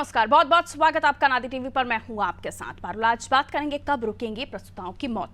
नमस्कार, बहुत बहुत स्वागत आपका नादी टीवी पर। मैं हूं आपके साथ पारुल। आज बात करेंगे कब रुकेंगी प्रसूताओं की मौत।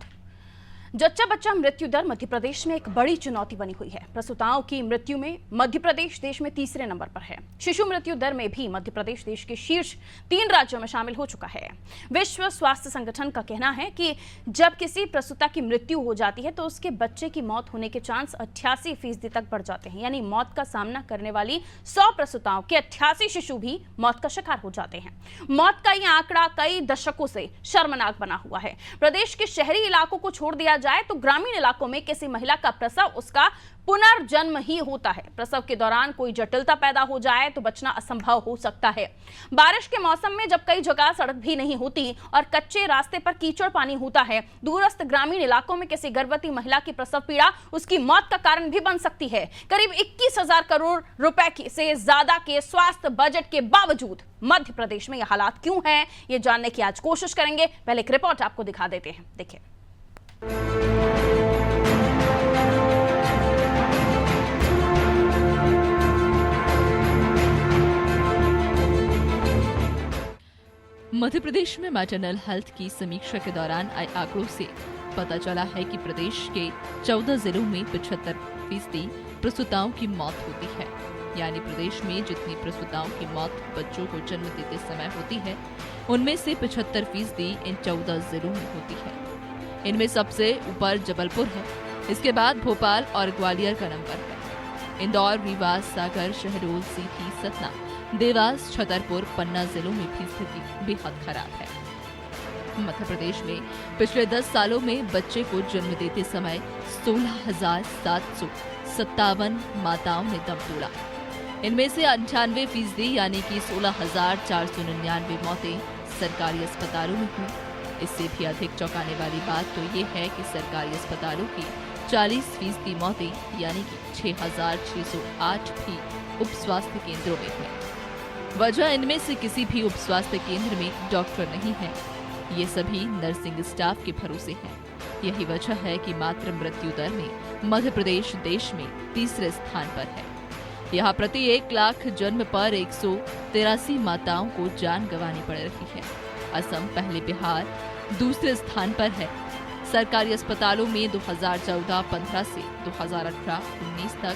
जच्चा बच्चा मृत्यु दर मध्य प्रदेश में एक बड़ी चुनौती बनी हुई है। प्रसूताओं की मृत्यु में मध्य प्रदेश देश में तीसरे नंबर पर है। शिशु मृत्यु दर में भी मध्य प्रदेश देश के शीर्ष 3 राज्यों में शामिल हो चुका है। विश्व स्वास्थ्य संगठन का कहना है कि जब किसी प्रसूता की मृत्यु हो जाती है तो उसके बच्चे की मौत होने के चांस 88% तक बढ़ जाते हैं। यानी मौत का सामना करने वाली 100 प्रसूताओं के 88 शिशु भी मौत का शिकार हो जाते हैं। मौत का यह आंकड़ा कई दशकों से शर्मनाक बना हुआ है। प्रदेश के शहरी इलाकों को छोड़ दिया जाए तो ग्रामीण इलाकों में किसी महिला का प्रसव उसका पुनर्जन्म ही होता है। प्रसव के दौरान कोई जटिलता पैदा हो जाए तो बचना असंभव हो सकता है। बारिश के मौसम में जब कई जगह सड़क भी नहीं होती और कच्चे रास्ते पर कीचड़ पानी होता है, दूरस्थ ग्रामीण इलाकों में किसी गर्भवती महिला की प्रसव पीड़ा उसकी मौत का कारण भी बन सकती है। करीब 21,000 करोड़ रुपए से ज्यादा के स्वास्थ्य बजट के बावजूद मध्य प्रदेश में यह हालात क्यों हैं, ये जानने की आज कोशिश करेंगे। पहले एक रिपोर्ट आपको दिखा देते हैं, देखिए। मध्य प्रदेश में मैटरनल हेल्थ की समीक्षा के दौरान आए आंकड़ों से पता चला है कि प्रदेश के 14 जिलों में 75% प्रसूताओं की मौत होती है। यानी प्रदेश में जितनी प्रसूताओं की मौत बच्चों को जन्म देते समय होती है, उनमें से 75% इन 14 जिलों में होती है। इनमें सबसे ऊपर जबलपुर है, इसके बाद भोपाल और ग्वालियर का नंबर है। इंदौर, रीवा, सागर, शहडोल, सीधी, सतना, देवास, छतरपुर, पन्ना जिलों में भी स्थिति बेहद खराब है। मध्य प्रदेश में पिछले 10 सालों में बच्चे को जन्म देते समय 16,757 माताओं ने दम तोड़ा। इनमें से 98% यानी कि 16,499 मौतें सरकारी अस्पतालों में हुई। इससे भी अधिक चौंकाने वाली बात तो ये है कि सरकारी अस्पतालों की 40% मौतें यानी कि 6,608 भी उप स्वास्थ्य केंद्रों में हुई। वजह इनमें से किसी भी उप स्वास्थ्य केंद्र में डॉक्टर नहीं है, ये सभी नर्सिंग स्टाफ के भरोसे हैं। यही वजह है कि मातृ मृत्यु दर में मध्य प्रदेश देश में तीसरे स्थान पर है। यहाँ प्रति 1 लाख जन्म पर 183 माताओं को जान गंवानी पड़ रही है। असम पहले, बिहार दूसरे स्थान पर है। सरकारी अस्पतालों में 2014-15 से 2018-19 तक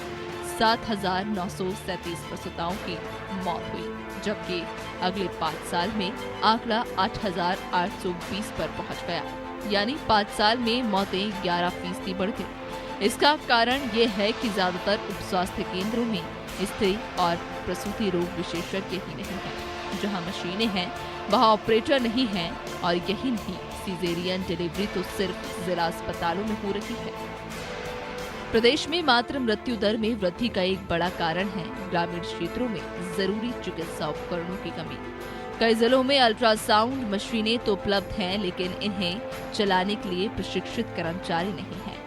7,937 प्रसूताओं की मौत हुई, जबकि अगले 5 साल में आंकड़ा 8,820 पर पहुंच गया। यानी 5 साल में मौतें 11% बढ़ गई। इसका कारण ये है कि ज्यादातर उप स्वास्थ्य केंद्रों में स्त्री और प्रसूति रोग विशेषज्ञ ही नहीं है। जहां मशीनें हैं वहां ऑपरेटर नहीं हैं, और यही नहीं, सीजेरियन डिलीवरी तो सिर्फ जिला अस्पतालों में हो रही है। प्रदेश में मातृ मृत्यु दर में वृद्धि का एक बड़ा कारण है ग्रामीण क्षेत्रों में जरूरी चिकित्सा उपकरणों की कमी। कई जिलों में अल्ट्रासाउंड मशीनें तो उपलब्ध हैं, लेकिन इन्हें चलाने के लिए प्रशिक्षित कर्मचारी नहीं हैं।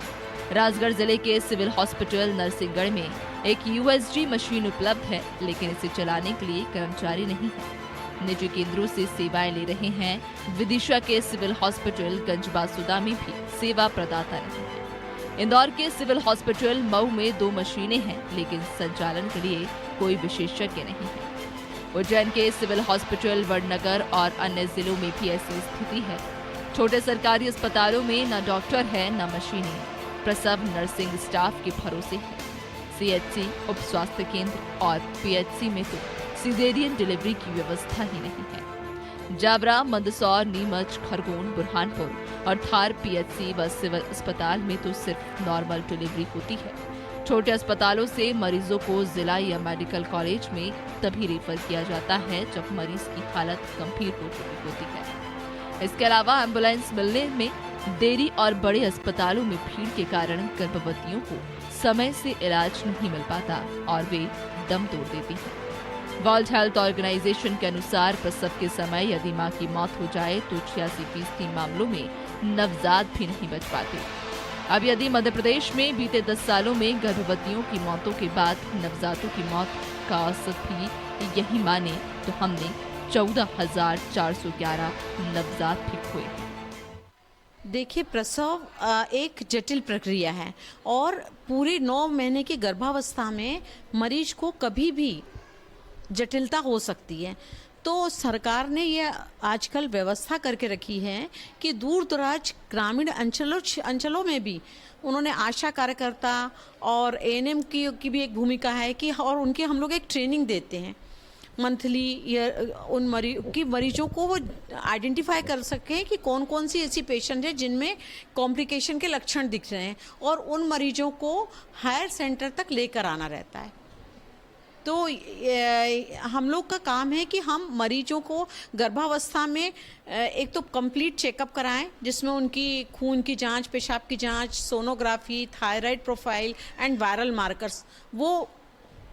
राजगढ़ जिले के सिविल हॉस्पिटल नरसिंहगढ़ में एक USG मशीन उपलब्ध है, लेकिन इसे चलाने के लिए कर्मचारी नहीं है। निजी केंद्रों से सेवाएं ले रहे हैं। विदिशा के सिविल हॉस्पिटल गंजबासुदा में भी सेवा प्रदाता नहीं है। इंदौर के सिविल हॉस्पिटल मऊ में 2 मशीनें हैं, लेकिन संचालन के लिए कोई विशेषज्ञ नहीं है। उज्जैन के सिविल हॉस्पिटल, वडनगर और अन्य जिलों में भी ऐसी स्थिति है। छोटे सरकारी अस्पतालों में न डॉक्टर है न मशीनें। प्रसव नर्सिंग स्टाफ के भरोसे है। CHC, उप स्वास्थ्य केंद्र और PHC में तो सीजेरियन डिलीवरी की व्यवस्था ही नहीं है। जावरा, मंदसौर, नीमच, खरगोन, बुरहानपुर और थार PHC व सिविल अस्पताल में तो सिर्फ नॉर्मल डिलीवरी होती है। छोटे अस्पतालों से मरीजों को जिला या मेडिकल कॉलेज में तभी रेफर किया जाता है जब मरीज की हालत गंभीर हो चुकी होती है। इसके अलावा एम्बुलेंस मिलने में देरी और बड़े अस्पतालों में भीड़ के कारण गर्भवतियों को समय से इलाज नहीं मिल पाता और वे दम तोड़ देती हैं। वर्ल्ड हेल्थ ऑर्गेनाइजेशन के अनुसार प्रसव के समय यदि मां की मौत हो जाए तो 86% मामलों में नवजात भी नहीं बच पाते। अब यदि मध्य प्रदेश में बीते 10 सालों में गर्भवतियों की मौतों के बाद नवजातों की मौत का औसत भी यही माने तो हमने 14,411 नवजात भी खोए। देखिए, प्रसव एक जटिल प्रक्रिया है और पूरे 9 महीने की गर्भावस्था में मरीज को कभी भी जटिलता हो सकती है। तो सरकार ने ये आजकल व्यवस्था करके रखी है कि दूर दराज ग्रामीण अंचलों में भी उन्होंने आशा कार्यकर्ता और एएनएम की भी एक भूमिका है कि और उनके हम लोग एक ट्रेनिंग देते हैं मंथली, या उन मरीजों को वो आइडेंटिफाई कर सकें कि कौन कौन सी ऐसी पेशेंट है जिनमें कॉम्प्लिकेशन के लक्षण दिख रहे हैं, और उन मरीजों को हायर सेंटर तक लेकर आना रहता है। तो हम लोग का काम है कि हम मरीजों को गर्भावस्था में एक तो कंप्लीट चेकअप कराएं, जिसमें उनकी खून की जांच, पेशाब की जांच, sonography, thyroid profile and viral markers, वो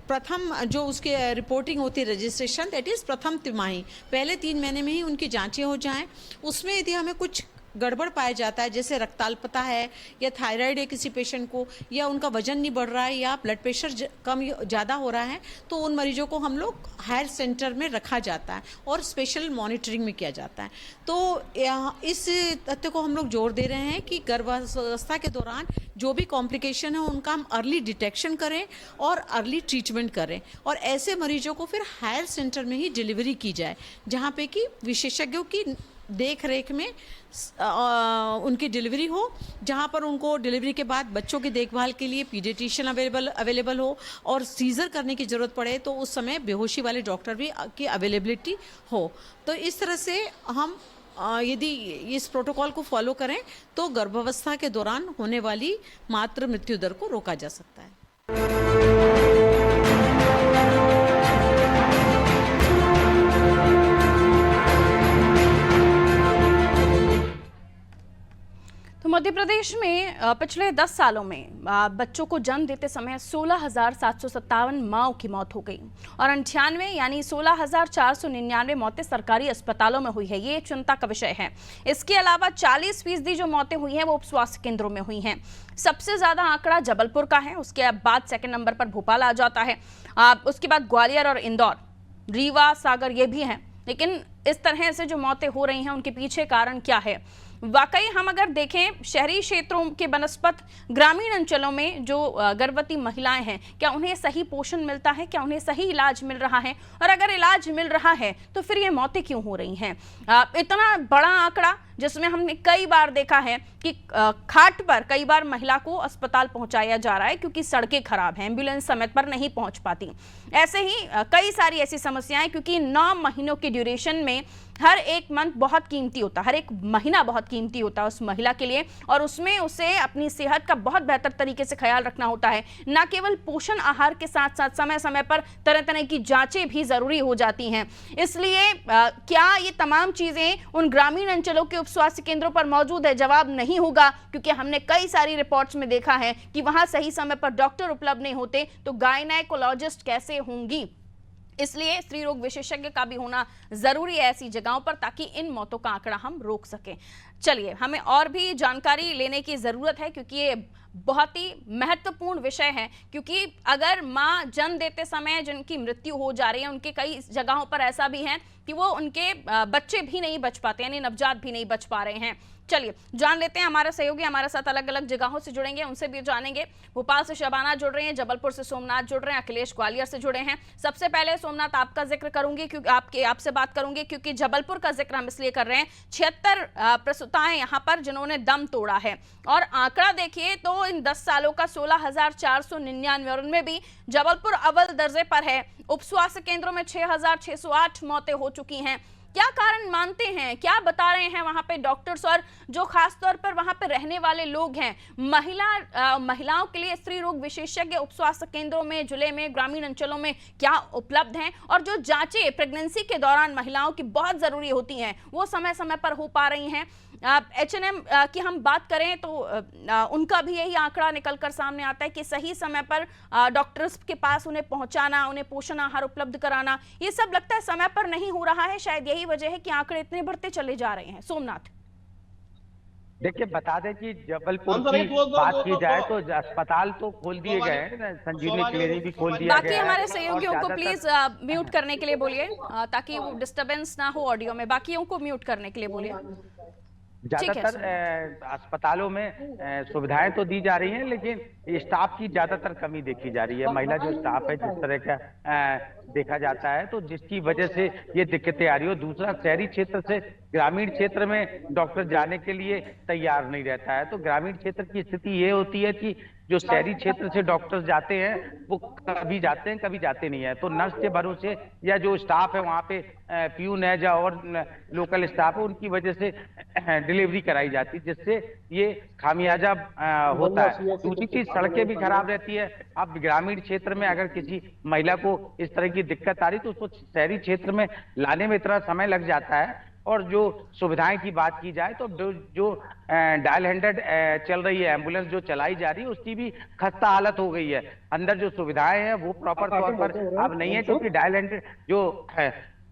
प्रथम जो उसके रिपोर्टिंग होती है रजिस्ट्रेशन, दैट इज़ प्रथम तिमाही, पहले 3 महीने में ही उनकी जांचें हो जाएं। उसमें यदि हमें कुछ गड़बड़ पाया जाता है, जैसे रक्ताल्पता है या थायराइड है किसी पेशेंट को, या उनका वजन नहीं बढ़ रहा है या ब्लड प्रेशर कम ज़्यादा हो रहा है, तो उन मरीजों को हम लोग हायर सेंटर में रखा जाता है और स्पेशल मॉनिटरिंग में किया जाता है। तो इस तथ्य को हम लोग जोर दे रहे हैं कि गर्भावस्था के दौरान जो भी कॉम्प्लिकेशन है उनका हम अर्ली डिटेक्शन करें और अर्ली ट्रीटमेंट करें, और ऐसे मरीजों को फिर हायर सेंटर में ही डिलीवरी की जाए, जहाँ पे कि विशेषज्ञों की देख रेख में उनकी डिलीवरी हो, जहाँ पर उनको डिलीवरी के बाद बच्चों की देखभाल के लिए पीडियाट्रिशियन अवेलेबल हो, और सीज़र करने की ज़रूरत पड़े तो उस समय बेहोशी वाले डॉक्टर भी की अवेलेबिलिटी हो। तो इस तरह से हम यदि इस प्रोटोकॉल को फॉलो करें तो गर्भावस्था के दौरान होने वाली मातृ मृत्यु दर को रोका जा सकता है। तो मध्य प्रदेश में पिछले 10 सालों में बच्चों को जन्म देते समय 16,757 माँओं की मौत हो गई, और 98 यानी 16,499 मौतें सरकारी अस्पतालों में हुई है। ये चिंता का विषय है। इसके अलावा 40% जो मौतें हुई हैं वो उप स्वास्थ्य केंद्रों में हुई हैं। सबसे ज्यादा आंकड़ा जबलपुर का है, उसके बाद सेकंड नंबर पर भोपाल आ जाता है, उसके बाद ग्वालियर और इंदौर, रीवा, सागर ये भी हैं। लेकिन इस तरह से जो मौतें हो रही हैं उनके पीछे कारण क्या है? वाकई हम अगर देखें शहरी क्षेत्रों के बनस्पत ग्रामीण अंचलों में जो गर्भवती महिलाएं हैं, क्या उन्हें सही पोषण मिलता है? क्या उन्हें सही इलाज मिल रहा है? और अगर इलाज मिल रहा है तो फिर ये मौतें क्यों हो रही हैं? इतना बड़ा आंकड़ा जिसमें हमने कई बार देखा है कि खाट पर कई बार महिला को अस्पताल पहुंचाया जा रहा है क्योंकि सड़कें खराब हैं, एम्बुलेंस समय पर नहीं पहुंच पाती। ऐसे ही कई सारी ऐसी समस्याएं, क्योंकि 9 महीनों की ड्यूरेशन में हर एक मंथ बहुत कीमती होता है, हर एक महीना बहुत कीमती होता है उस महिला के लिए, और उसमें उसे अपनी सेहत का बहुत बेहतर तरीके से ख्याल रखना होता है। न केवल पोषण आहार के साथ साथ समय समय पर तरह तरह की जांचें भी जरूरी हो जाती हैं। इसलिए क्या ये तमाम चीजें उन ग्रामीण अंचलों के उप स्वास्थ्य केंद्रों पर मौजूद है? जवाब नहीं होगा, क्योंकि हमने कई सारी रिपोर्ट्स में देखा है कि वहां सही समय पर डॉक्टर उपलब्ध नहीं होते तो गायनेकोलॉजिस्ट कैसे होंगी। इसलिए स्त्री रोग विशेषज्ञ का भी होना जरूरी है ऐसी जगहों पर, ताकि इन मौतों का आंकड़ा हम रोक सकें। चलिए, हमें और भी जानकारी लेने की जरूरत है, क्योंकि ये बहुत ही महत्वपूर्ण विषय है। क्योंकि अगर मां जन्म देते समय जिनकी मृत्यु हो जा रही है, उनके कई जगहों पर ऐसा भी है कि वो उनके बच्चे भी नहीं बच पाते, यानी नवजात भी नहीं बच पा रहे हैं। चलिए जान लेते हैं, हमारे सहयोगी हमारे साथ अलग अलग जगहों से जुड़ेंगे, उनसे भी जानेंगे। भोपाल से शबाना जुड़ रहे हैं, जबलपुर से सोमनाथ जुड़ रहे हैं, अखिलेश ग्वालियर से जुड़े हैं। सबसे पहले सोमनाथ आपका जिक्र करूंगी, क्योंकि आपसे बात करूंगी क्योंकि जबलपुर का जिक्र हम इसलिए कर रहे हैं। 76 प्रसूताएं यहाँ पर जिन्होंने दम तोड़ा है, और आंकड़ा देखिए तो इन 10 सालों का 16,499, और उनमें भी जबलपुर अव्वल दर्जे पर है। उप स्वास्थ्य केंद्रों में 6,608 मौतें हो चुकी हैं। क्या कारण मानते हैं, क्या बता रहे हैं वहां पे डॉक्टर्स, और जो खास तौर पर वहां पे रहने वाले लोग हैं? महिलाओं के लिए स्त्री रोग विशेषज्ञ उप स्वास्थ्य केंद्रों में, जिले में, ग्रामीण अंचलों में क्या उपलब्ध हैं? और जो जांचें प्रेगनेंसी के दौरान महिलाओं की बहुत जरूरी होती हैं, वो समय समय पर हो पा रही हैं? H&M की हम बात करें तो उनका भी यही आंकड़ा निकलकर सामने आता है कि सही समय पर डॉक्टर्स के पास उन्हें पहुंचाना, उन्हें पोषण आहार उपलब्ध कराना, ये सब लगता है समय पर नहीं हो रहा है। शायद यही वजह है कि आंकड़े इतने बढ़ते चले जा रहे हैं। सोमनाथ, देखिए, बता दें कि जबलपुर की बात की जाए तो अस्पताल तो खोल दिए गए हैं, संजीवनी क्लिनिक भी खोल दिया गया है। बाकी हमारे सहयोगियों को प्लीज म्यूट करने के लिए बोलिए, ताकि वो डिस्टर्बेंस ना हो ऑडियो में। बाकियों को म्यूट करने के लिए बोलिए। ज्यादातर अस्पतालों में सुविधाएं तो दी जा रही हैं, लेकिन स्टाफ की ज्यादातर कमी देखी जा रही है। महिला जो स्टाफ है जिस तरह का देखा जाता है, तो जिसकी वजह से ये दिक्कतें आ रही है। दूसरा, शहरी क्षेत्र से ग्रामीण क्षेत्र में डॉक्टर जाने के लिए तैयार नहीं रहता है। तो ग्रामीण क्षेत्र की स्थिति ये होती है कि जो शहरी क्षेत्र से डॉक्टर जाते हैं वो कभी जाते हैं कभी जाते नहीं है। तो नर्स के भरोसे या जो स्टाफ है वहाँ पे प्यून है या और लोकल स्टाफ है, उनकी वजह से डिलीवरी कराई जाती है, जिससे ये खामियाजा होता है। दूसरी चीज, सड़कें भी खराब रहती है। अब ग्रामीण क्षेत्र में अगर किसी महिला को इस तरह की दिक्कत आ रही तो उसको शहरी क्षेत्र में लाने में इतना समय लग जाता है। और जो सुविधाएं की बात की जाए तो जो डायल 100 चल रही है, एम्बुलेंस जो चलाई जा रही है, उसकी भी खस्ता हालत हो गई है। अंदर जो सुविधाएं हैं वो प्रॉपर तौर पर अब नहीं है, क्योंकि डायल 100 जो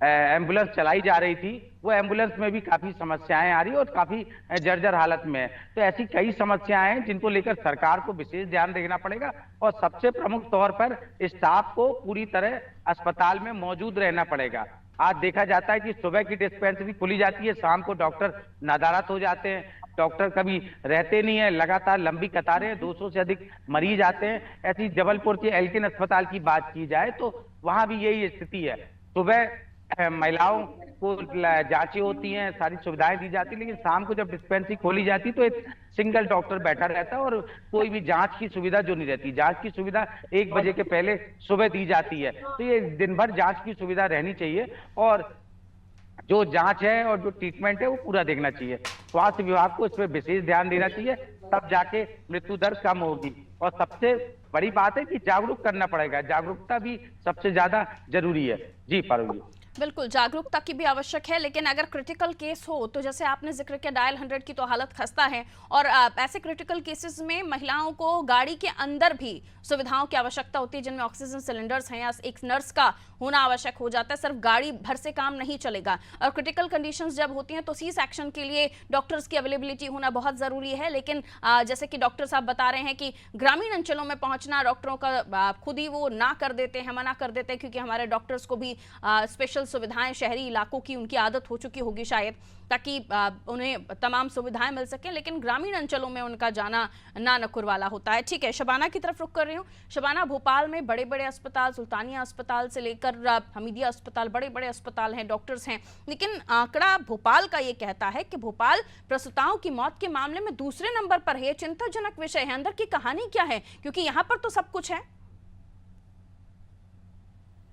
एम्बुलेंस चलाई जा रही थी वो एम्बुलेंस में भी काफी समस्याएं आ रही है और काफी जर्जर हालत में है। तो ऐसी कई समस्याएं हैं जिनको लेकर सरकार को विशेष ध्यान देना पड़ेगा। और सबसे प्रमुख तौर पर स्टाफ को पूरी तरह अस्पताल में मौजूद रहना पड़ेगा। आज देखा जाता है कि सुबह की डिस्पेंसरी खुली जाती है, शाम को डॉक्टर नादारत हो जाते हैं, डॉक्टर कभी रहते नहीं है, लगातार लंबी कतारें, 200 से अधिक मरीज आते हैं। ऐसी जबलपुर के एल्किन अस्पताल की बात की जाए तो वहां भी यही स्थिति है। सुबह महिलाओं को जांचें होती हैं, सारी सुविधाएं दी जाती है, लेकिन शाम को जब डिस्पेंसरी खोली जाती है तो एक सिंगल डॉक्टर बैठा रहता है और कोई भी जांच की सुविधा जो नहीं रहती। जांच की सुविधा 1 बजे के पहले सुबह दी जाती है। तो ये दिन भर जांच की सुविधा रहनी चाहिए और जो जांच है और जो ट्रीटमेंट है वो पूरा देखना चाहिए। स्वास्थ्य विभाग को इस पर विशेष ध्यान देना चाहिए, तब जाके मृत्यु दर कम होगी। और सबसे बड़ी बात है कि जागरूक करना पड़ेगा, जागरूकता भी सबसे ज्यादा जरूरी है। जी पारुल जी। बिल्कुल, जागरूकता की भी आवश्यक है, लेकिन अगर क्रिटिकल केस हो तो जैसे आपने जिक्र किया डायल 100 की तो हालत खस्ता है, और ऐसे क्रिटिकल केसेस में महिलाओं को गाड़ी के अंदर भी सुविधाओं की आवश्यकता होती है, जिनमें ऑक्सीजन सिलेंडर्स हैं या एक नर्स का होना आवश्यक हो जाता है। सिर्फ गाड़ी भर से काम नहीं चलेगा, और क्रिटिकल कंडीशंस जब होती हैं तो सी सेक्शन के लिए डॉक्टर्स की अवेलेबिलिटी होना बहुत ज़रूरी है। लेकिन जैसे कि डॉक्टर साहब बता रहे हैं कि ग्रामीण अंचलों में पहुंचना डॉक्टरों का खुद ही वो ना कर देते हैं, मना कर देते हैं, क्योंकि हमारे डॉक्टर्स को भी स्पेशल सुविधाएं शहरी इलाकों की उनकी आदत हो चुकी होगी शायद, ताकि उन्हें तमाम सुविधाएं मिल सकें, लेकिन ग्रामीण अंचलों में उनका जाना ना नकुर वाला होता है। ठीक है, शबाना की तरफ रुक कर रही हूँ। शबाना, भोपाल में बड़े बड़े अस्पताल, सुल्तानिया अस्पताल से लेकर हमीदिया अस्पताल, बड़े बड़े अस्पताल हैं, डॉक्टर्स हैं, लेकिन आंकड़ा भोपाल का ये कहता है कि भोपाल प्रसूताओं की मौत के मामले में दूसरे नंबर पर है। चिंताजनक विषय है, अंदर की कहानी क्या है, क्योंकि यहाँ पर तो सब कुछ है।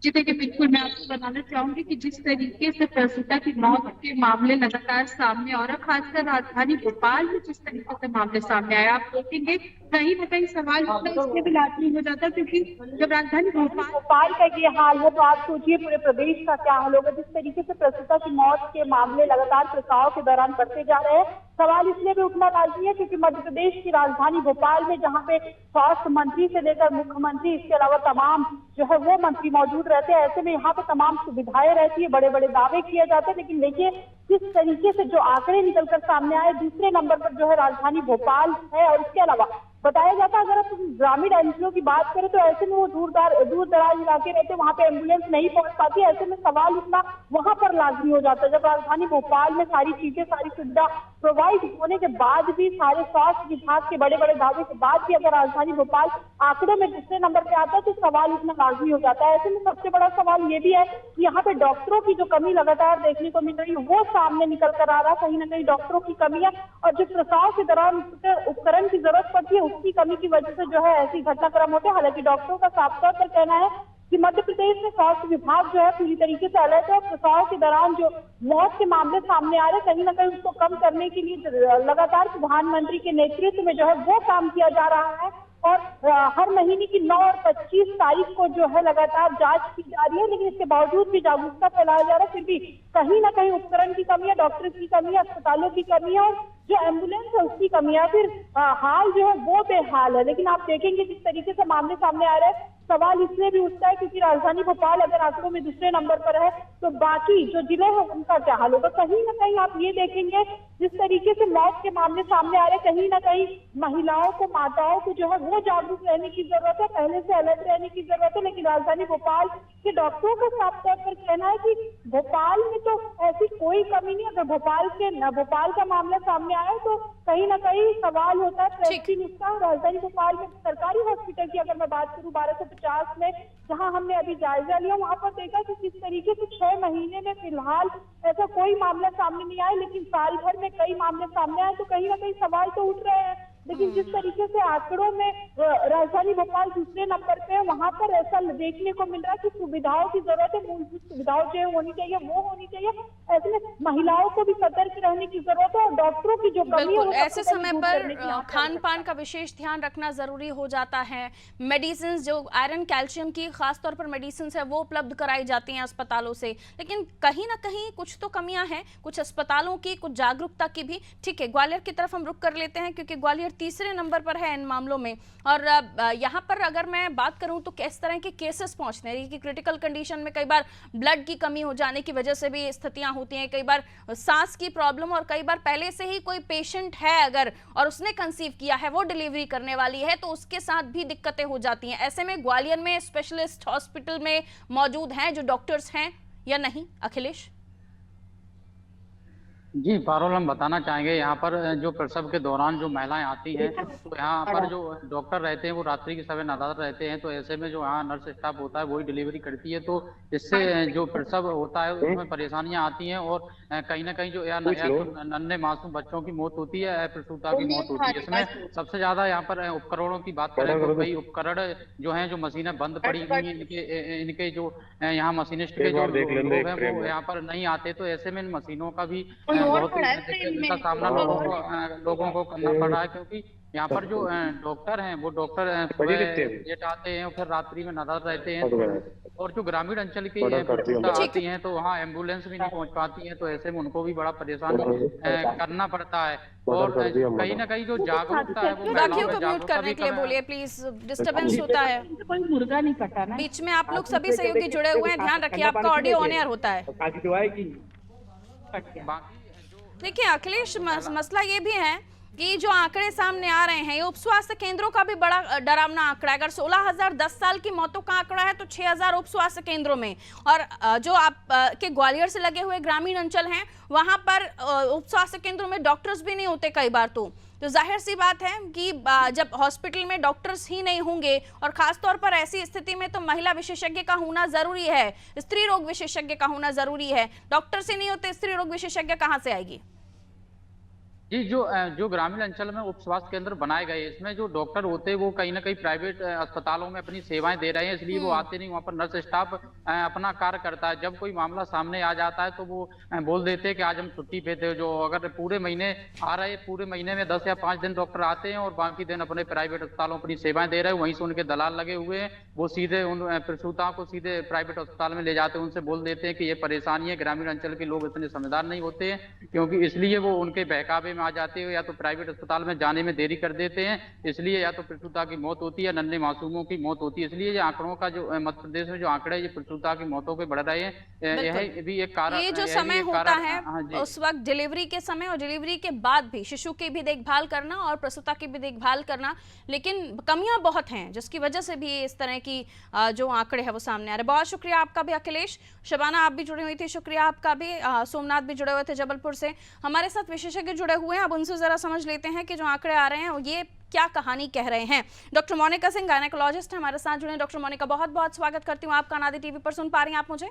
जी देखिए, बिल्कुल मैं आपको बताना चाहूंगी कि जिस तरीके से प्रसूता की मौत के मामले लगातार सामने और खासकर राजधानी भोपाल में जिस तरीके से मामले सामने आए, आप देखेंगे कहीं न कहीं सवाल इसलिए भी लाजमी हो जाता है, क्योंकि जब राजधानी भोपाल का ये हाल है तो आप सोचिए पूरे प्रदेश का क्या हाल होगा। जिस तरीके से प्रसूता की मौत के मामले लगातार प्रसव के दौरान बढ़ते जा रहे हैं, सवाल इसलिए भी उठना लाजमी है क्योंकि मध्य प्रदेश की राजधानी भोपाल में जहाँ पे स्वास्थ्य मंत्री से लेकर मुख्यमंत्री, इसके अलावा तमाम जो है वो मंत्री मौजूद रहते हैं, ऐसे में यहाँ पे तमाम सुविधाएं रहती है, बड़े बड़े दावे किए जाते हैं, लेकिन देखिए किस तरीके से जो आंकड़े निकलकर सामने आए, दूसरे नंबर पर जो है राजधानी भोपाल है। और इसके अलावा बताया जाता है, अगर आप ग्रामीण अंचलों की बात करें तो ऐसे में वो दूर दराज इलाके रहते हैं, वहाँ पे एम्बुलेंस नहीं पहुंच पाती। ऐसे में सवाल उठना वहां पर लाजमी हो जाता है। जब राजधानी भोपाल में सारी चीजें, सारी सुविधा प्रोवाइड होने के बाद भी, सारे स्वास्थ्य विभाग के बड़े बड़े दावे के बाद भी अगर राजधानी भोपाल आंकड़ों में दूसरे नंबर पे आता है तो सवाल उठना लाजमी हो जाता है। ऐसे में सबसे बड़ा सवाल ये भी है कि यहाँ पे डॉक्टरों की जो कमी लगातार देखने को मिल रही है वो सामने निकल कर आ रहा है। कहीं ना कहीं डॉक्टरों की कमी है, और जो प्रसव के दौरान उपकरण की जरूरत पड़ती है उसकी कमी की वजह से जो है ऐसी घटनाक्रम होते हैं। हालांकि डॉक्टरों का साफ तौर पर कहना है कि मध्य प्रदेश में स्वास्थ्य विभाग जो है पूरी तरीके से अलर्ट है। प्रसव के दौरान जो मौत के मामले सामने आ रहे हैं, कहीं ना कहीं उसको कम करने के लिए लगातार प्रधानमंत्री के नेतृत्व में जो है वो काम किया जा रहा है। और हर महीने की 9 और 25 तारीख को जो है लगातार जांच की जा रही है, लेकिन इसके बावजूद भी जागरूकता फैलाया जा रहा है। फिर भी कहीं ना कहीं उपकरण की कमी है, डॉक्टर की कमी है, अस्पतालों की कमी है, और जो एम्बुलेंस है उसकी कमी है। फिर हाल जो है वो बेहाल है। लेकिन आप देखेंगे जिस तरीके से मामले सामने आ रहे हैं, सवाल इसलिए भी उठता है क्योंकि राजधानी भोपाल अगर आंकड़ों में दूसरे नंबर पर है तो बाकी जो जिले हैं उनका क्या हाल होगा। कहीं ना कहीं आप ये देखेंगे जिस तरीके से मौत के मामले सामने आ रहे हैं, कहीं ना कहीं महिलाओं को, माताओं को जो है वो जागरूक रहने की जरूरत है, पहले से अलर्ट रहने की जरूरत है। लेकिन राजधानी भोपाल के के डॉक्टरों का साफ तौर पर कहना है कि भोपाल में तो ऐसी कोई कमी नहीं। अगर भोपाल का मामला सामने आया तो कहीं ना कहीं सवाल होता है प्रेस्टीज उसका। राजधानी भोपाल में सरकारी हॉस्पिटल की अगर मैं बात करूं 1250 में, जहां हमने अभी जायजा लिया, वहां पर देखा कि किस तरीके से 6 महीने में फिलहाल ऐसा कोई मामला सामने नहीं आया, लेकिन साल भर में कई मामले सामने आए, तो कहीं ना कहीं सवाल तो उठ रहे हैं। लेकिन जिस तरीके से आंकड़ों में राजधानी भोपाल दूसरे नंबर पे है, वहां पर ऐसा देखने को मिल रहा है कि सुविधाओं की जरूरत है, मूलभूत सुविधाओं जो होनी चाहिए वो होनी चाहिए। ऐसे में महिलाओं को भी सतर्क रहने की जरूरत है और डॉक्टरों की जो कमी है, ऐसे समय पर खान पान का विशेष ध्यान रखना जरूरी हो जाता है। मेडिसिन जो आयरन कैल्शियम की खासतौर पर मेडिसिन है वो उपलब्ध कराई जाती हैं अस्पतालों से, लेकिन कहीं ना कहीं कुछ तो कमियां हैं, कुछ अस्पतालों की, कुछ जागरूकता की भी। ठीक है, ग्वालियर की तरफ हम रुक कर लेते हैं क्योंकि ग्वालियर तीसरे नंबर पर है इन मामलों में। और यहाँ पर अगर मैं बात करूं तो किस तरह के केसेस पहुंचते हैं कि क्रिटिकल कंडीशन में कई बार ब्लड की कमी हो जाने की वजह से भी स्थितियां होती हैं, कई बार सांस की प्रॉब्लम, और कई बार पहले से ही कोई पेशेंट है अगर और उसने कंसीव किया है, वो डिलीवरी करने वाली है, तो उसके साथ भी दिक्कतें हो जाती हैं। ऐसे में ग्वालियर में स्पेशलिस्ट हॉस्पिटल में मौजूद हैं जो डॉक्टर्स हैं या नहीं, अखिलेश? जी पारुल, हम बताना चाहेंगे यहाँ पर जो प्रसव के दौरान जो महिलाएं आती हैं तो यहाँ पर जो डॉक्टर रहते हैं वो रात्रि के समय नादार रहते हैं, तो ऐसे में जो यहाँ नर्स स्टाफ होता है वही डिलीवरी करती है, तो इससे जो प्रसव होता है उसमें परेशानियां आती हैं और कहीं ना कहीं जो नन्हे मासूम बच्चों की मौत होती है, अप्रसूता की मौत होती है। इसमें सबसे ज्यादा यहाँ पर उपकरणों की बात करें तो कई उपकरण जो हैं, जो मशीनें बंद पड़ी हुई हैं, इनके जो यहाँ मशीनिस्ट के जो लोग हैं वो यहाँ पर नहीं आते, तो ऐसे में इन मशीनों का भी बहुत का सामना लोगों को करना पड़ रहा है, क्योंकि यहाँ पर जो डॉक्टर हैं वो डॉक्टर लेट आते हैं और फिर रात्रि में नजर रहते हैं, और जो ग्रामीण अंचल की आती हैं तो वहाँ एम्बुलेंस भी नहीं पहुँच पाती है, तो ऐसे में उनको भी बड़ा परेशानी करना पड़ता है। और कहीं ना कहीं जो जागरूकता है वो बाकियों को म्यूट करने के लिए बोलिए प्लीज, डिस्टर्बेंस होता है। कोई मुर्गा नहीं कटा ना बीच में। आप लोग सभी सहयोगी जुड़े हुए हैं, ध्यान रखिए, आपका ऑडियो ऑन एयर होता है। देखिए अखिलेश, मसला ये भी है कि जो आंकड़े सामने आ रहे हैं, ये उप स्वास्थ्य केंद्रों का भी बड़ा डरावना आंकड़ा है। अगर 16,000 10 साल की मौतों का आंकड़ा है तो 6,000 उप स्वास्थ्य केंद्रों में, और जो आप के ग्वालियर से लगे हुए ग्रामीण अंचल हैं वहां पर उप स्वास्थ्य केंद्रों में डॉक्टर्स भी नहीं होते कई बार, तो जाहिर सी बात है कि जब हॉस्पिटल में डॉक्टर्स ही नहीं होंगे, और खासतौर पर ऐसी स्थिति में तो महिला विशेषज्ञ का होना जरूरी है, स्त्री रोग विशेषज्ञ का होना जरूरी है। डॉक्टर्स ही नहीं होते, स्त्री रोग विशेषज्ञ कहाँ से आएगी? जी, जो ग्रामीण अंचल में उप स्वास्थ्य केंद्र बनाए गए, इसमें जो डॉक्टर होते हैं वो कहीं ना कहीं प्राइवेट अस्पतालों में अपनी सेवाएं दे रहे हैं, इसलिए वो आते नहीं, वहाँ पर नर्स स्टाफ अपना कार्य करता है। जब कोई मामला सामने आ जाता है तो वो बोल देते हैं कि आज हम छुट्टी पे थे। जो अगर पूरे महीने आ रहे, पूरे महीने में 10 या 5 दिन डॉक्टर आते हैं और बाकी दिन अपने प्राइवेट अस्पतालों अपनी सेवाएं दे रहे हैं, वहीं से उनके दलाल लगे हुए हैं, वो सीधे उन प्रसूताओं को सीधे प्राइवेट अस्पताल में ले जाते हैं, उनसे बोल देते हैं कि ये परेशानी है। ग्रामीण अंचल के लोग इतने समझदार नहीं होते हैं, क्योंकि इसलिए वो उनके बहकावे में आ जाते हैं, या तो प्राइवेट अस्पताल में जाने में देरी कर देते हैं, इसलिए या तो प्रसूता की मौत होती है, नन्हे मासूमों की मौत होती है। इसलिए ये आंकड़ों का जो मध्य प्रदेश में जो आंकड़े ये प्रसूता की मौतों के बढ़ रहे हैं, यह भी एक कारण, ये जो समय होता है उस वक्त डिलीवरी के समय और डिलीवरी के बाद भी शिशु की भी देखभाल करना और प्रसूता की भी देखभाल करना, लेकिन कमियां बहुत हैं जिसकी वजह से भी इस तरह की जो आंकड़े हैं वो सामने आ रहे हैं। बहुत शुक्रिया आपका भी अखिलेश। शबाना आप भी जुड़ी हुई थी, शुक्रिया आपका भी। सोमनाथ भी जुड़े हुए थे जबलपुर से, हमारे साथ विशेषज्ञ जुड़े हुए हैं। अब उनसे जरा समझ लेते हैं कि जो आंकड़े आ रहे हैं ये क्या कहानी कह रहे हैं। डॉक्टर मोनिका सिंह गायनेकोलॉजिस्ट हमारे साथ जुड़े। डॉक्टर मोनिका, बहुत बहुत स्वागत करती हूँ आपका। नादी टीवी पर सुन पा रही हैं आप मुझे?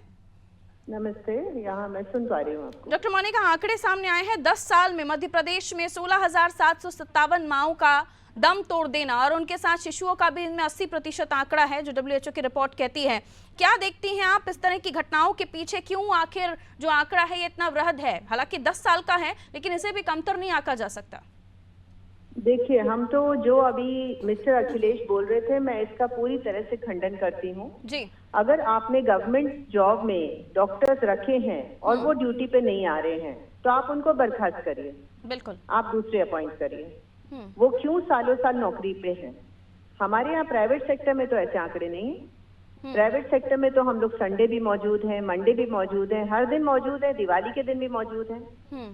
नमस्ते, यहाँ मैं सुन पा रही हूँ आपको। डॉक्टर मोनिका, आंकड़े सामने आए हैं 10 साल में मध्य प्रदेश में 16,757 माओं का दम तोड़ देना, और उनके साथ शिशुओं का भी इनमें 80% आंकड़ा है जो WHO की रिपोर्ट कहती है। क्या देखती हैं आप इस तरह की घटनाओं के पीछे, क्यों आखिर जो आंकड़ा है ये इतना वृहद है? हालांकि 10 साल का है लेकिन इसे भी कमतर नहीं आंका जा सकता। देखिए, हम तो जो अभी मिस्टर अखिलेश बोल रहे थे, मैं इसका पूरी तरह से खंडन करती हूँ जी। अगर आपने गवर्नमेंट जॉब में डॉक्टर्स रखे हैं और वो ड्यूटी पे नहीं आ रहे हैं तो आप उनको बर्खास्त करिए, बिल्कुल, आप दूसरे अपॉइंट करिए। वो क्यों सालों साल नौकरी पे हैं? हमारे यहाँ प्राइवेट सेक्टर में तो ऐसे आंकड़े नहीं है। प्राइवेट सेक्टर में तो हम लोग संडे भी मौजूद हैं, मंडे भी मौजूद हैं, हर दिन मौजूद है, दिवाली के दिन भी मौजूद है।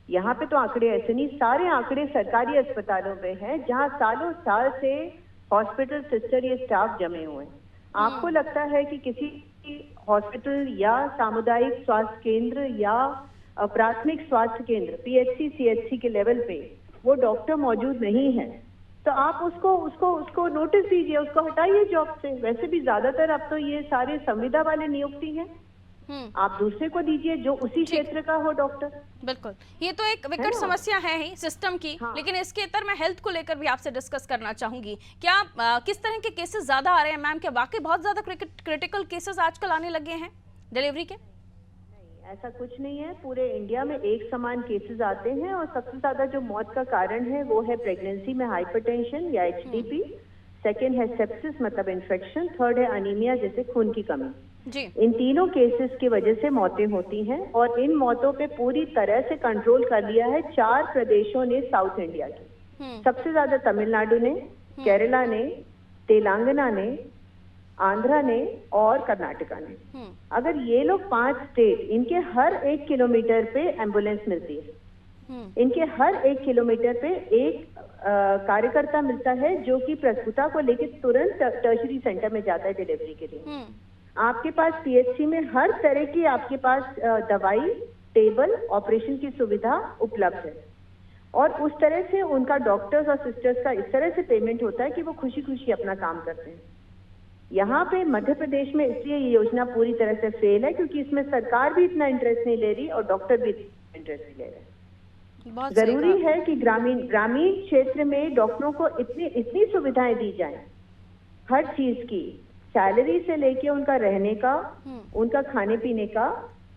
यहाँ पे तो आंकड़े ऐसे नहीं, सारे आंकड़े सरकारी अस्पतालों में हैं जहाँ सालों साल से हॉस्पिटल सिस्टर ये स्टाफ जमे हुए हैं। आपको लगता है कि किसी हॉस्पिटल या सामुदायिक स्वास्थ्य केंद्र या प्राथमिक स्वास्थ्य केंद्र पीएचसी सीएचसी के लेवल पे वो डॉक्टर मौजूद नहीं है, तो आप उसको नोटिस दीजिए, उसको हटाइए जॉब से। वैसे भी ज्यादातर अब तो ये सारे संविदा वाले नियुक्ति हैं, आप दूसरे को दीजिए जो उसी क्षेत्र का हो डॉक्टर। बिल्कुल, ये तो एक विकट समस्या है ही सिस्टम की। हाँ। लेकिन इसके अंदर मैं हेल्थ को लेकर भी आपसे डिस्कस करना चाहूंगी। क्या किस तरह के केसेस ज्यादा आ रहे हैं मैम? क्या वाकई बहुत ज्यादा क्रिटिकल केसेस आजकल आने लगे हैं डिलीवरी के? नहीं, ऐसा कुछ नहीं है। पूरे इंडिया में एक समान केसेस आते हैं और सबसे ज्यादा जो मौत का कारण है वो है प्रेगनेंसी में हाइपरटेंशन या एचडीपी, सेकेंड है सेप्सिस मतलब इन्फेक्शन, थर्ड है अनीमिया जैसे खून की कमी जी। इन तीनों केसेस की वजह से मौतें होती हैं और इन मौतों पे पूरी तरह से कंट्रोल कर लिया है 4 प्रदेशों ने साउथ इंडिया के। सबसे ज्यादा तमिलनाडु ने, केरला ने, तेलंगाना ने, आंध्रा ने और कर्नाटका ने। अगर ये लोग 5 स्टेट, इनके हर 1 किलोमीटर पे एम्बुलेंस मिलती है, इनके हर 1 किलोमीटर पे एक कार्यकर्ता मिलता है जो कि प्रसूता को लेके तुरंत टर्शरी सेंटर में जाता है डिलीवरी के लिए। आपके पास पीएचसी में हर तरह की आपके पास दवाई, टेबल, ऑपरेशन की सुविधा उपलब्ध है और उस तरह से उनका डॉक्टर्स और सिस्टर्स का इस तरह से पेमेंट होता है कि वो खुशी खुशी अपना काम करते हैं। यहाँ पे मध्य प्रदेश में इसलिए ये योजना पूरी तरह से फेल है क्योंकि इसमें सरकार भी इतना इंटरेस्ट नहीं ले रही और डॉक्टर भी इंटरेस्ट नहीं ले रहे। जरूरी है कि ग्रामीण क्षेत्र में डॉक्टरों को इतनी सुविधाएं दी जाए, हर चीज की, सैलरी से लेके उनका रहने का, उनका खाने पीने का,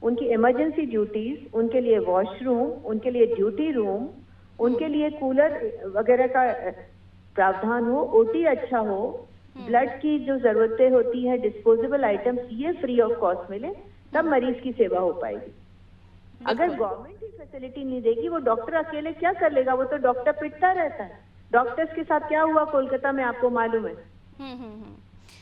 उनकी इमरजेंसी ड्यूटीज, उनके लिए वॉशरूम, उनके लिए ड्यूटी रूम, उनके लिए कूलर वगैरह का प्रावधान हो, ओटी अच्छा हो, ब्लड की जो जरूरतें होती है, डिस्पोजेबल आइटम्स, ये फ्री ऑफ कॉस्ट मिले, तब मरीज की सेवा हो पाएगी। अगर गवर्नमेंट ही फैसिलिटी नहीं देगी, वो डॉक्टर अकेले क्या कर लेगा? वो तो डॉक्टर पिटता रहता है। डॉक्टर्स के साथ क्या हुआ कोलकाता में आपको मालूम है?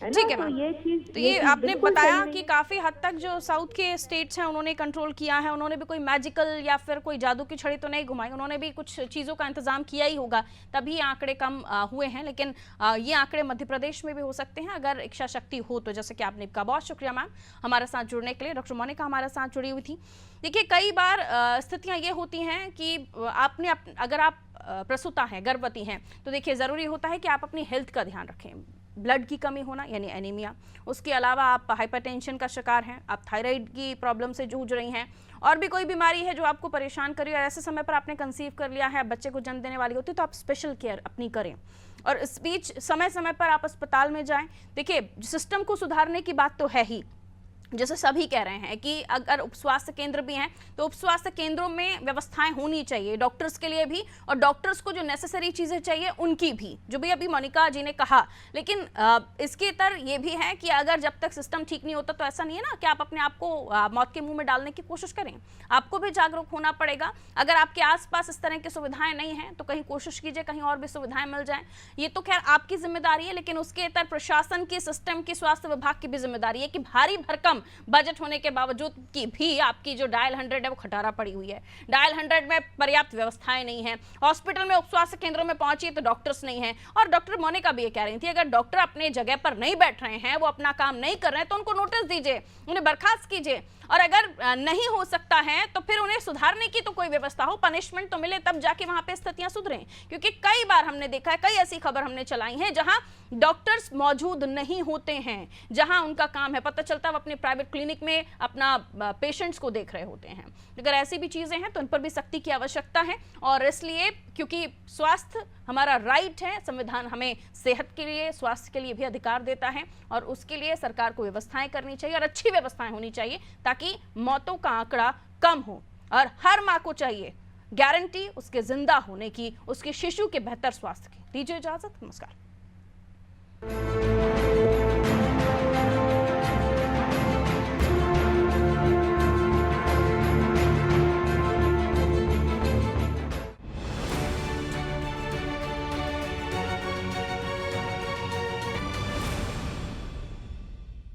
ठीक है मैम। तो ये आपने बताया कि काफी हद तक जो साउथ के स्टेट्स हैं उन्होंने कंट्रोल किया है, उन्होंने भी कोई मैजिकल या फिर कोई जादू की छड़ी तो नहीं घुमाई, उन्होंने भी कुछ चीज़ों का इंतजाम किया ही होगा, तभी आंकड़े कम हुए हैं। लेकिन ये आंकड़े मध्य प्रदेश में भी हो सकते हैं अगर इच्छा शक्ति हो तो, जैसे कि आपने कहा। बहुत शुक्रिया मैम हमारे साथ जुड़ने के लिए। डॉक्टर मोनिका हमारे साथ जुड़ी हुई थी। देखिए, कई बार स्थितियाँ ये होती हैं कि अगर आप प्रसूता हैं, गर्भवती हैं, तो देखिए ज़रूरी होता है कि आप अपनी हेल्थ का ध्यान रखें। ब्लड की कमी होना यानी एनीमिया, उसके अलावा आप हाइपरटेंशन का शिकार हैं, आप थायराइड की प्रॉब्लम से जूझ रही हैं, और भी कोई बीमारी है जो आपको परेशान कर रही है और ऐसे समय पर आपने कंसीव कर लिया है, बच्चे को जन्म देने वाली होती है, तो आप स्पेशल केयर अपनी करें और इस बीच समय समय पर आप अस्पताल में जाएं। देखिए, सिस्टम को सुधारने की बात तो है ही, जैसे सभी कह रहे हैं कि अगर उप स्वास्थ्य केंद्र भी हैं तो उप स्वास्थ्य केंद्रों में व्यवस्थाएं होनी चाहिए डॉक्टर्स के लिए भी, और डॉक्टर्स को जो नेसेसरी चीज़ें चाहिए उनकी भी, जो भी अभी मोनिका जी ने कहा। लेकिन इसके तर ये भी है कि अगर जब तक सिस्टम ठीक नहीं होता तो ऐसा नहीं है ना कि आप अपने आप को मौत के मुंह में डालने की कोशिश करें। आपको भी जागरूक होना पड़ेगा। अगर आपके आसपास इस तरह की सुविधाएं नहीं हैं तो कहीं कोशिश कीजिए कहीं और भी सुविधाएं मिल जाएं। ये तो खैर आपकी जिम्मेदारी है, लेकिन उसके तर प्रशासन की, सिस्टम की, स्वास्थ्य विभाग की भी जिम्मेदारी है कि भारी भरकम बजट होने के बावजूद की भी आपकी जो डायल 100 है वो खटारा पड़ी हुई है। डायल 100 में पर्याप्त व्यवस्थाएं नहीं है, हॉस्पिटल में, उप स्वास्थ्य केंद्रों में पहुंची तो डॉक्टर्स नहीं है। और डॉक्टर मोनिका भी ये कह रही थी अगर डॉक्टर अपने जगह पर नहीं बैठ रहे हैं, वो अपना काम नहीं कर रहे हैं, तो उनको नोटिस दीजिए, उन्हें बर्खास्त कीजिए, और अगर नहीं हो सकता है तो फिर उन्हें सुधारने की तो कोई व्यवस्था हो, पनिशमेंट तो मिले, तब जाके वहां पे स्थितियां सुधरें। क्योंकि कई बार हमने देखा है, कई ऐसी खबर हमने चलाई है जहां डॉक्टर्स मौजूद नहीं होते हैं, जहां उनका काम है, पता चलता है वो अपने प्राइवेट क्लिनिक में अपना पेशेंट्स को देख रहे होते हैं। अगर ऐसी भी चीजें हैं तो उन पर भी सख्ती की आवश्यकता है, और इसलिए क्योंकि स्वास्थ्य हमारा राइट है, संविधान हमें सेहत के लिए, स्वास्थ्य के लिए भी अधिकार देता है, और उसके लिए सरकार को व्यवस्थाएं करनी चाहिए और अच्छी व्यवस्थाएं होनी चाहिए ताकि मौतों का आंकड़ा कम हो। और हर माँ को चाहिए गारंटी उसके जिंदा होने की, उसके शिशु के बेहतर स्वास्थ्य की। दीजिए इजाजत, नमस्कार।